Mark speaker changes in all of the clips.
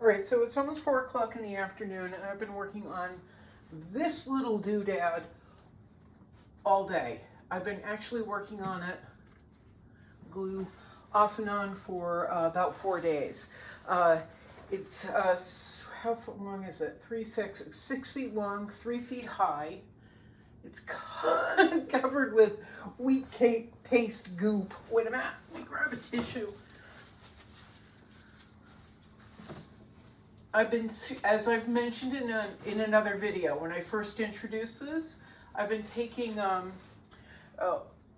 Speaker 1: All right, so it's almost 4 o'clock in the afternoon, and I've been working on this little doodad all day. I've been actually working on it, glue off and on for about 4 days. It's, how long is it? 6 feet long, 3 feet high. It's covered with wheat cake paste goop. Wait a minute, let me grab a tissue. I've been, as I've mentioned in another video, when I first introduced this, I've been taking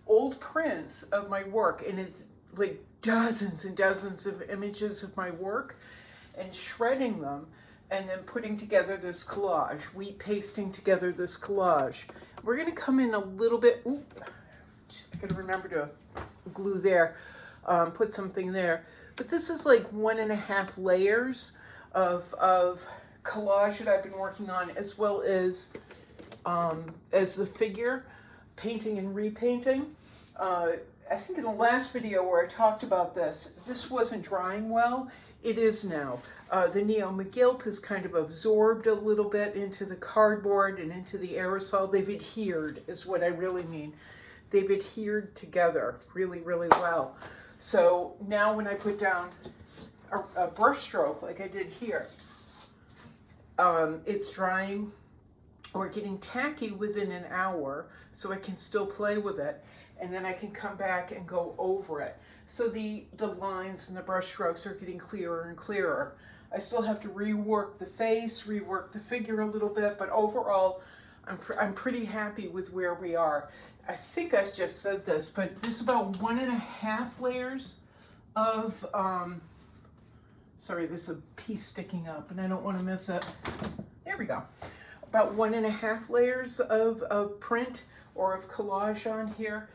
Speaker 1: old prints of my work, and it's like dozens and dozens of images of my work, and shredding them, and then putting together this collage, wheat pasting together this collage. We're gonna come in a little bit, I gotta remember to glue there, put something there. But this is like 1.5 layers of collage that I've been working on, as well as the figure, painting and repainting. I think in the last video where I talked about this wasn't drying well. It is now. The Neo McGilp has kind of absorbed a little bit into the cardboard and into the aerosol. They've adhered, is what I really mean. They've adhered together really, really well. So now when I put down a brush stroke like I did here, it's drying or getting tacky within an hour, so I can still play with it, and then I can come back and go over it. So the lines and the brush strokes are getting clearer and clearer. I still have to rework the face, rework the figure a little bit, but overall, I'm pretty happy with where we are. I think I just said this, but there's about 1.5 layers of, sorry, there's a piece sticking up and I don't want to miss it. There we go. About 1.5 layers of print or of collage on here.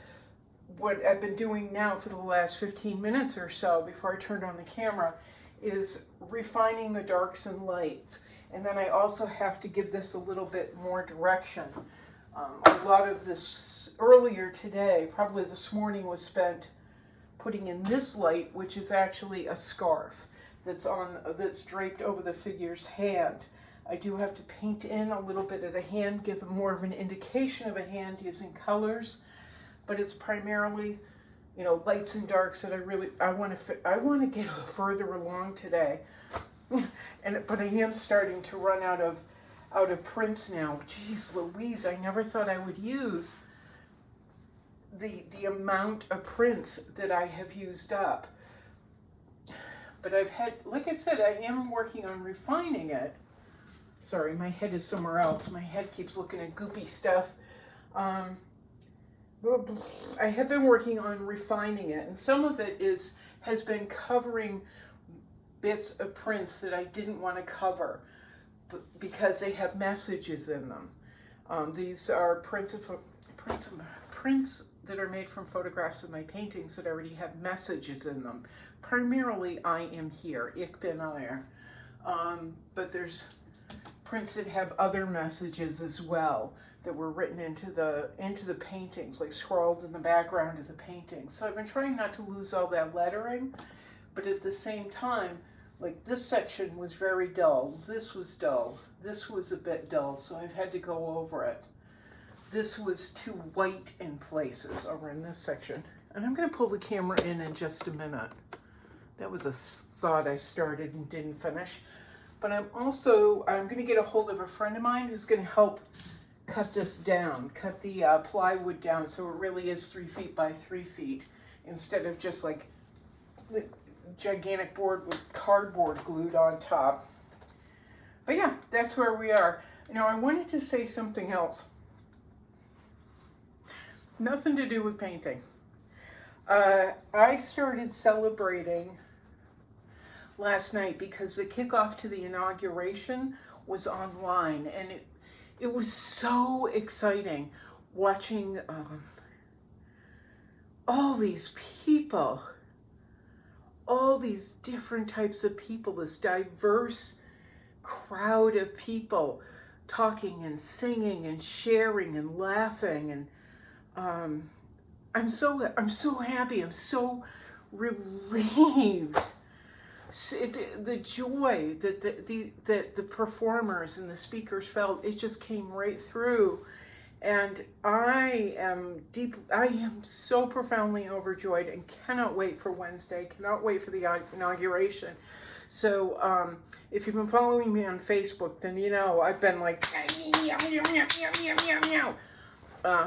Speaker 1: What I've been doing now for the last 15 minutes or so before I turned on the camera is refining the darks and lights. And then I also have to give this a little bit more direction. A lot of this earlier today, probably this morning, was spent putting in this light, which is actually a scarf that's draped over the figure's hand. I do have to paint in a little bit of the hand, give more of an indication of a hand using colors, but it's primarily, you know, lights and darks that I want to get further along today. But I am starting to run out of prints now. Jeez Louise, I never thought I would use the amount of prints that I have used up. But I've had, like I said, I am working on refining it. Sorry, my head is somewhere else. My head keeps looking at goopy stuff. I have been working on refining it, and some of it has been covering bits of prints that I didn't want to cover because they have messages in them. These are prints that are made from photographs of my paintings that already have messages in them. Primarily, I am here, ich bin er. But there's prints that have other messages as well that were written into the paintings, like scrawled in the background of the painting. So I've been trying not to lose all that lettering, but at the same time, like this section was very dull, this was dull, this was a bit dull, so I've had to go over it. This was too white in places over in this section. And I'm going to pull the camera in just a minute. That was a thought I started and didn't finish. But I'm going to get a hold of a friend of mine who's going to help cut this down, cut the plywood down so it really is 3 feet by 3 feet instead of just like the gigantic board with cardboard glued on top. But yeah, that's where we are. Now I wanted to say something else. Nothing to do with painting. I started celebrating last night because the kickoff to the inauguration was online, and it was so exciting watching all these people, all these different types of people, this diverse crowd of people talking and singing and sharing and laughing, and I'm so happy. I'm so relieved the joy that the performers and the speakers felt, it just came right through. And I am so profoundly overjoyed and cannot wait for Wednesday, cannot wait for the inauguration. So if you've been following me on Facebook, then you know I've been like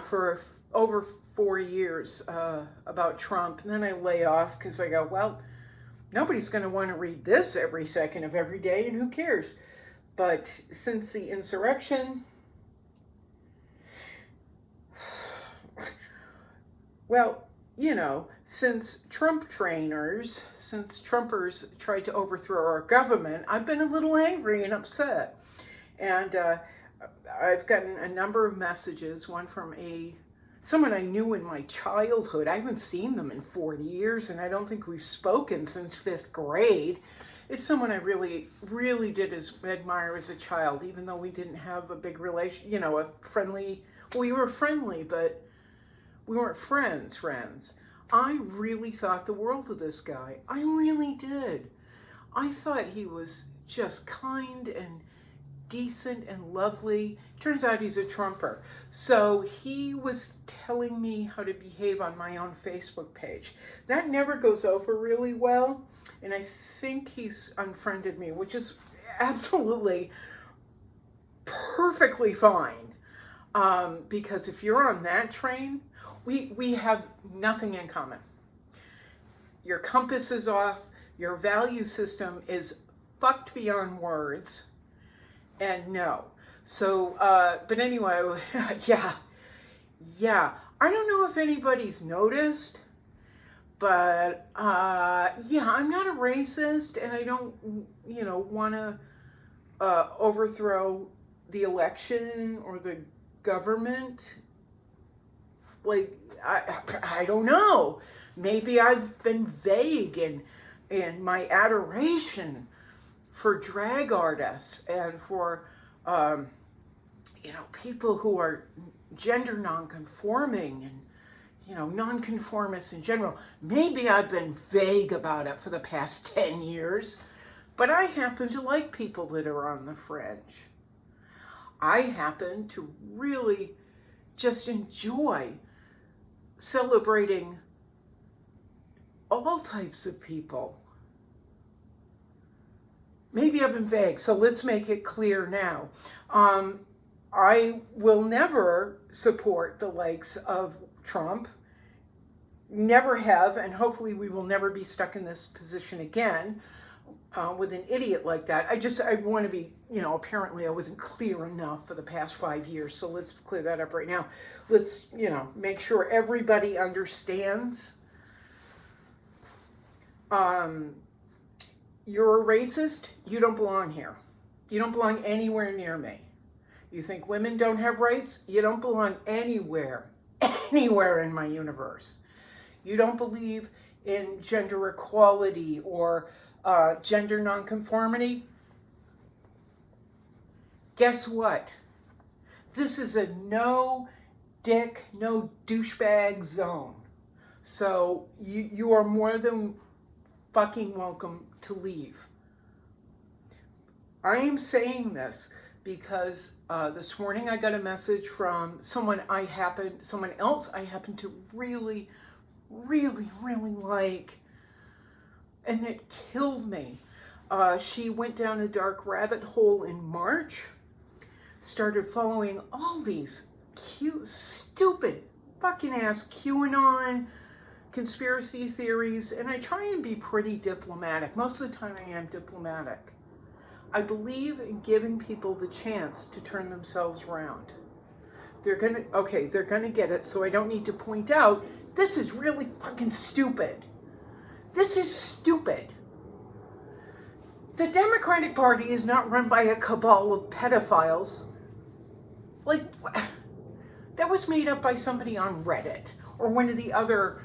Speaker 1: for over 4 years about Trump. And then I lay off because I go, well, nobody's going to want to read this every second of every day, and who cares? But since the insurrection, well, you know, since Trumpers tried to overthrow our government, I've been a little angry and upset. And I've gotten a number of messages, one from someone I knew in my childhood. I haven't seen them in 40 years, and I don't think we've spoken since 5th grade. It's someone I really, really did admire as a child, even though we didn't have a big relation, you know, we were friendly, but we weren't friends. I really thought the world of this guy. I really did. I thought he was just kind and decent and lovely. Turns out he's a Trumper. So he was telling me how to behave on my own Facebook page. That never goes over really well, and I think he's unfriended me, which is absolutely perfectly fine. Because if you're on that train, we have nothing in common. Your compass is off. Your value system is fucked beyond words. And no. So, but anyway, yeah. I don't know if anybody's noticed, but yeah, I'm not a racist, and I don't, you know, want to overthrow the election or the government. Like, I don't know. Maybe I've been vague in my adoration for drag artists and for, you know, people who are gender nonconforming and, you know, nonconformists in general. Maybe I've been vague about it for the past 10 years, but I happen to like people that are on the fringe. I happen to really just enjoy celebrating all types of people. Maybe I've been vague, so let's make it clear now. I will never support the likes of Trump, never have, and hopefully we will never be stuck in this position again with an idiot like that. I want to be, you know, apparently I wasn't clear enough for the past 5 years, so let's clear that up right now. Let's, you know, make sure everybody understands. You're a racist, you don't belong here. You don't belong anywhere near me. You think women don't have rights? You don't belong anywhere in my universe. You don't believe in gender equality or gender nonconformity? Guess what? This is a no dick, no douchebag zone. So you are more than fucking welcome to leave. I am saying this because this morning I got a message from someone else I happen to really, really, really like, and it killed me. She went down a dark rabbit hole in March, started following all these cute, stupid, fucking ass QAnon conspiracy theories, and I try and be pretty diplomatic. Most of the time I am diplomatic. I believe in giving people the chance to turn themselves around. They're gonna get it, so I don't need to point out, this is really fucking stupid. This is stupid. The Democratic Party is not run by a cabal of pedophiles. Like, that was made up by somebody on Reddit or one of the other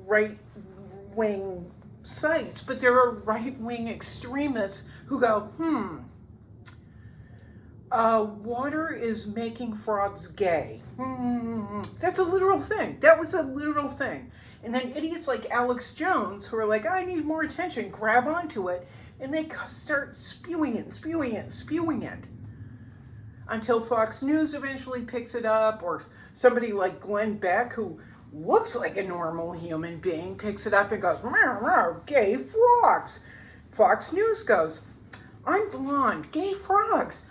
Speaker 1: right-wing sites, but there are right-wing extremists who go, water is making frogs gay. That's a literal thing. That was a literal thing. And then idiots like Alex Jones, who are like, I need more attention, grab onto it, and they start spewing it, spewing it, spewing it. Until Fox News eventually picks it up, or somebody like Glenn Beck, who looks like a normal human being, picks it up and goes, meow, meow, gay frogs. Fox News goes, I'm blonde, gay frogs.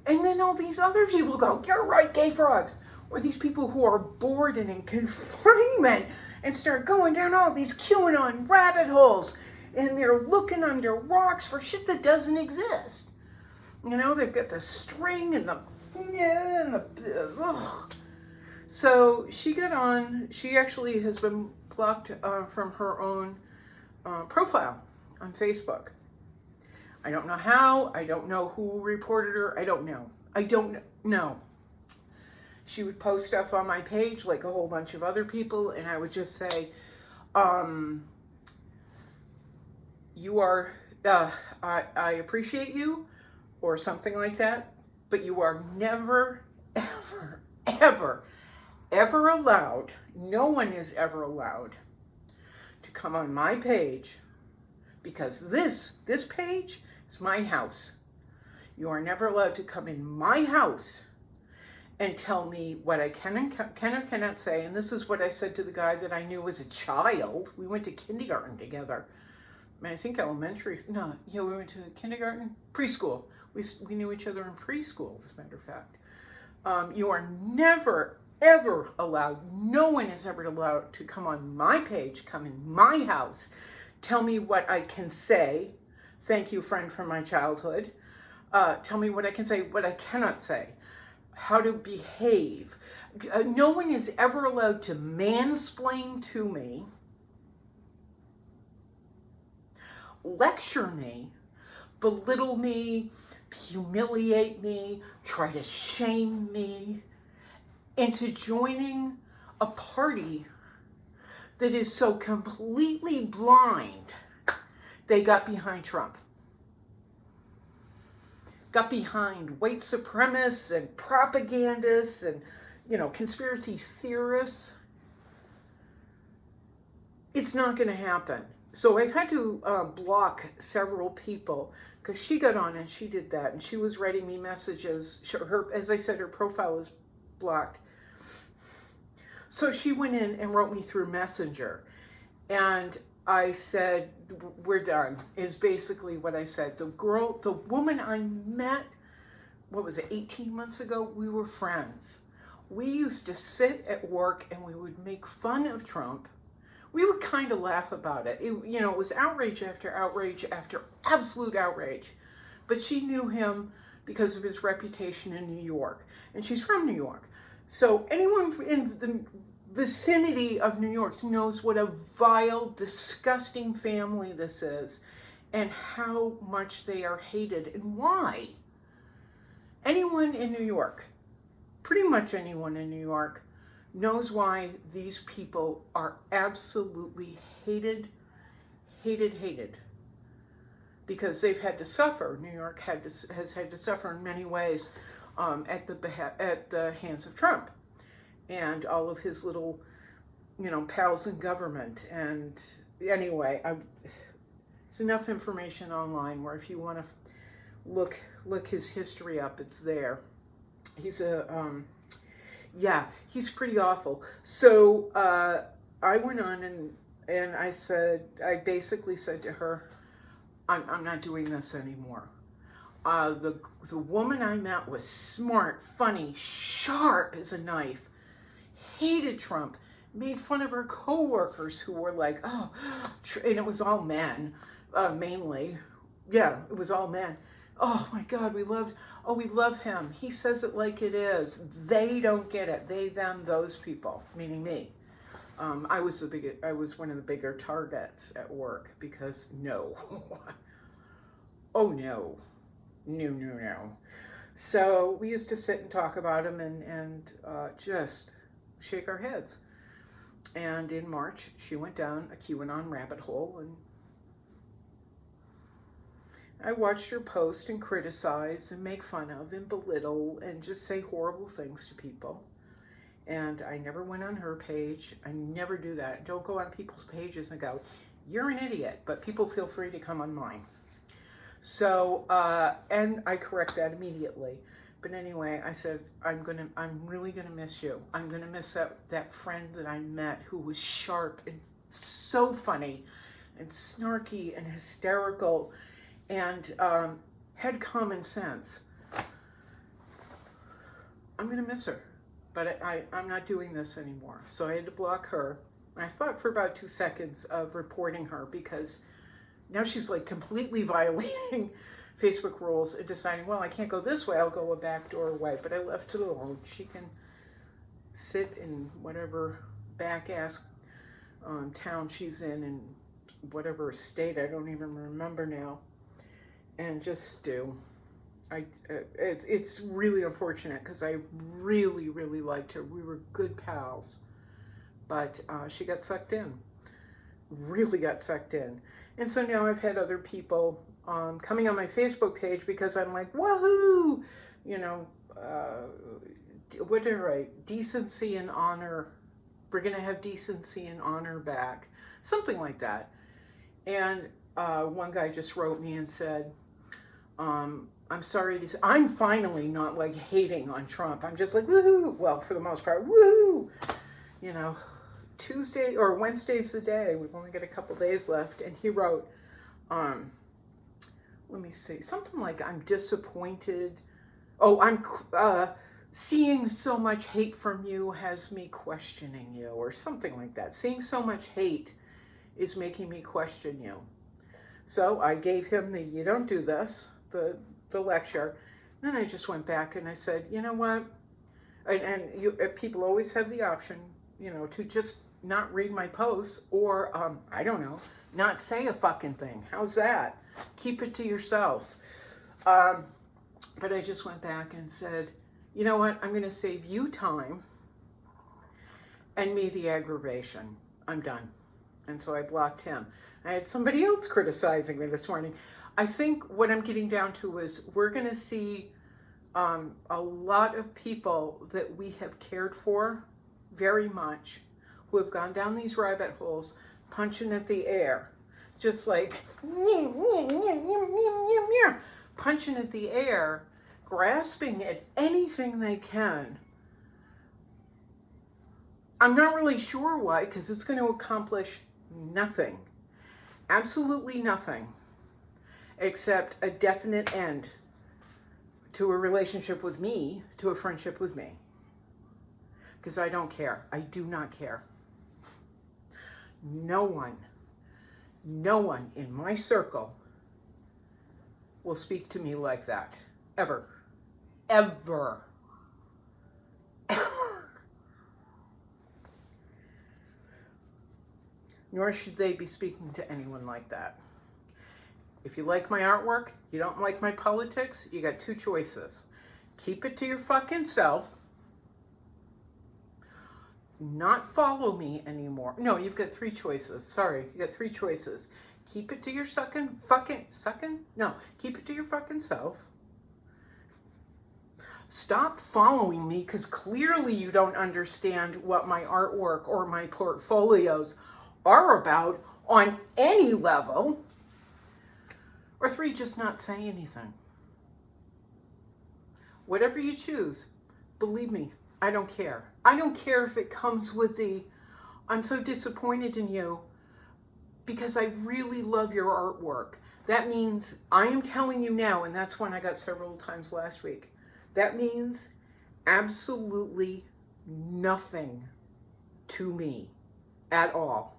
Speaker 1: And then all these other people go, you're right, gay frogs. Or these people who are bored and in confinement and start going down all these QAnon rabbit holes. And they're looking under rocks for shit that doesn't exist. You know, they've got the string and the ugh. So she got on, she actually has been blocked from her own profile on Facebook. I don't know how, I don't know who reported her, I don't know. She would post stuff on my page like a whole bunch of other people, and I would just say, you are, I appreciate you, or something like that, but you are never, ever, ever, ever allowed, no one is ever allowed to come on my page, because this page is my house. You are never allowed to come in my house and tell me what I can or cannot say. And this is what I said to the guy that I knew as a child. We went to kindergarten together. I mean, I think elementary, no, yeah, we went to kindergarten, preschool. We knew each other in preschool, as a matter of fact. You are never, ever allowed, no one is ever allowed to come on my page, come in my house, tell me what I can say. Thank you, friend from my childhood. Tell me what I can say, what I cannot say, how to behave. No one is ever allowed to mansplain to me, lecture me, belittle me, humiliate me, try to shame me into joining a party that is so completely blind. They got behind Trump. Got behind white supremacists and propagandists and, conspiracy theorists. It's not going to happen. So I've had to block several people because she got on and she did that. And she was writing me messages. As I said, her profile is blocked. So she went in and wrote me through Messenger. And I said, we're done, is basically what I said. The woman I met, 18 months ago, we were friends. We used to sit at work and we would make fun of Trump. We would kind of laugh about it. It was outrage after outrage after absolute outrage. But she knew him because of his reputation in New York. And she's from New York. So anyone in the vicinity of New York knows what a vile, disgusting family this is and how much they are hated and why. Anyone in New York, pretty much anyone in New York, knows why these people are absolutely hated, because they've had to suffer. New York has had to suffer in many ways at the hands of Trump and all of his little, pals in government. And anyway, there's enough information online where if you want to look his history up, it's there. He's he's pretty awful. So I went on and I basically said to her, I'm not doing this anymore. The woman I met was smart, funny, sharp as a knife, hated Trump, made fun of her coworkers who were like, and it was all men, mainly. Yeah, it was all men. Oh my God, we love him. He says it like it is. They don't get it. They, them, those people, meaning me. I was one of the bigger targets at work because no. Oh no. No. So we used to sit and talk about him and just shake our heads. And in March, she went down a QAnon rabbit hole, and I watched her post and criticize and make fun of and belittle and just say horrible things to people. And I never went on her page. I never do that. Don't go on people's pages and go, you're an idiot, but people feel free to come on mine. So, and I correct that immediately. But anyway, I said, I'm really gonna miss you. I'm gonna miss that friend that I met who was sharp and so funny and snarky and hysterical and had common sense. I'm gonna miss her, but I'm not doing this anymore. So I had to block her. And I thought for about 2 seconds of reporting her because now she's like completely violating Facebook rules and deciding, well, I can't go this way, I'll go a back door way. But I left it alone. She can sit in whatever back-ass town she's in whatever state, I don't even remember now, and just stew. It's really unfortunate because I really, really liked her. We were good pals, but she got sucked in, really got sucked in. And so now I've had other people coming on my Facebook page because I'm like, woohoo, you know, what did I write? Decency and honor. We're going to have decency and honor back. Something like that. And one guy just wrote me and said, I'm sorry to say, I'm finally not like hating on Trump. I'm just like, woohoo. Well, for the most part, woohoo. You know, Tuesday or Wednesday's the day. We've only got a couple days left. And he wrote, let me see, something like, I'm disappointed. Oh, I'm seeing so much hate from you has me questioning you, or something like that. Seeing so much hate is making me question you. So I gave him the you don't do this, the lecture. Then I just went back and I said, you know what? And people always have the option, you know, to just not read my posts or, I don't know, not say a fucking thing. How's that? Keep it to yourself. But I just went back and said, you know what? I'm going to save you time and me the aggravation. I'm done. And so I blocked him. I had somebody else criticizing me this morning. I think what I'm getting down to is we're going to see a lot of people that we have cared for very much who have gone down these rabbit holes punching at the air. Just like punching at the air, grasping at anything they can. I'm not really sure why, because it's going to accomplish nothing. Absolutely nothing. Except a definite end to a relationship with me, to a friendship with me. Because I don't care. I do not care. No one in my circle will speak to me like that. Ever. Ever. Ever. Nor should they be speaking to anyone like that. If you like my artwork, you don't like my politics, you got two choices. Keep it to your fucking self. Not follow me anymore. No, you've got three choices. Sorry, you got three choices. Keep it to your keep it to your fucking self. Stop following me because clearly you don't understand what my artwork or my portfolios are about on any level. Or three, just not say anything. Whatever you choose, believe me, I don't care. I don't care if it comes with the, I'm so disappointed in you because I really love your artwork. That means I am telling you now, and that's one I got several times last week. That means absolutely nothing to me at all.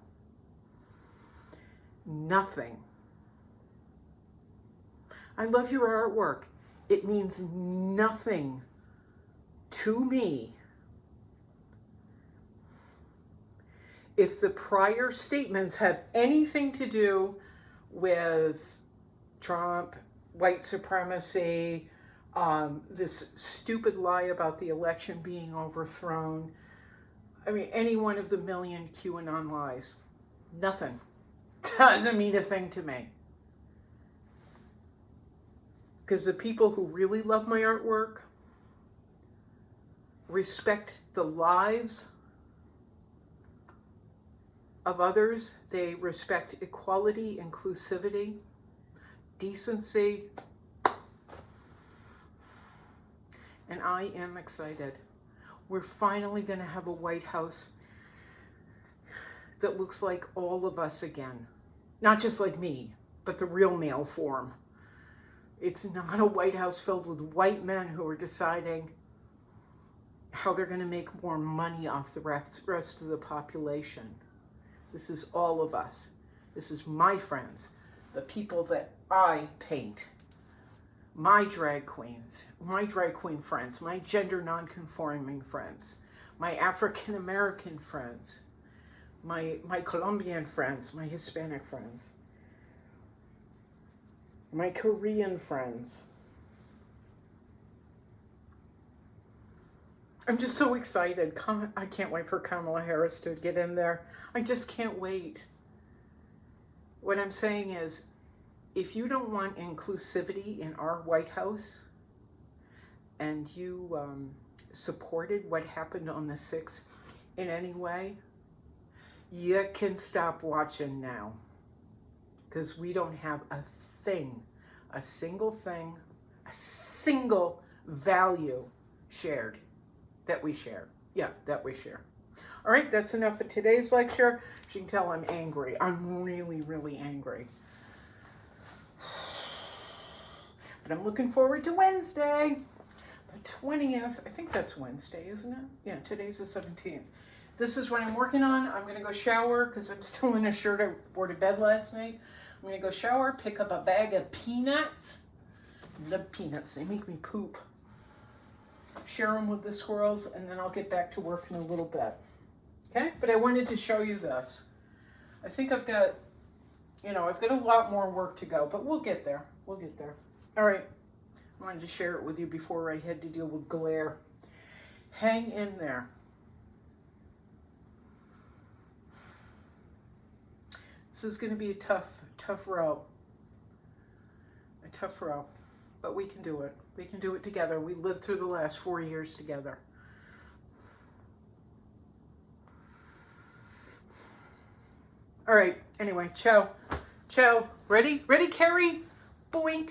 Speaker 1: Nothing. I love your artwork. It means nothing to me. If the prior statements have anything to do with Trump, white supremacy, this stupid lie about the election being overthrown, I mean, any one of the million QAnon lies, nothing. Doesn't mean a thing to me. Because the people who really love my artwork respect the lives of others. They respect equality, inclusivity, decency. And I am excited. We're finally going to have a White House that looks like all of us again. Not just like me, but the real male form. It's not a White House filled with white men who are deciding how they're going to make more money off the rest of the population. This is all of us. This is my friends, the people that I paint, my drag queens, my drag queen friends, my gender non-conforming friends, my African American friends, my Colombian friends, my Hispanic friends, my Korean friends. I'm just so excited. I can't wait for Kamala Harris to get in there. I just can't wait. What I'm saying is, if you don't want inclusivity in our White House and you supported what happened on the 6th in any way, you can stop watching now, because we don't have a thing, a single thing, a single value shared that we share. Yeah, that we share. All right, that's enough of today's lecture. As you can tell, I'm angry. I'm really, really angry. But I'm looking forward to Wednesday, the 20th. I think that's Wednesday, isn't it? Yeah, today's the 17th. This is what I'm working on. I'm going to go shower because I'm still in a shirt I wore to bed last night. I'm going to go shower, pick up a bag of peanuts. I love peanuts. They make me poop. Share them with the squirrels, and then I'll get back to work in a little bit. Okay? But I wanted to show you this. I think I've got a lot more work to go, but we'll get there. We'll get there. All right. I wanted to share it with you before I had to deal with glare. Hang in there. This is going to be a tough row. A tough row. But we can do it. We can do it together. We lived through the last 4 years together. All right. Anyway, ciao. Ciao. Ready? Ready, Carrie? Boink.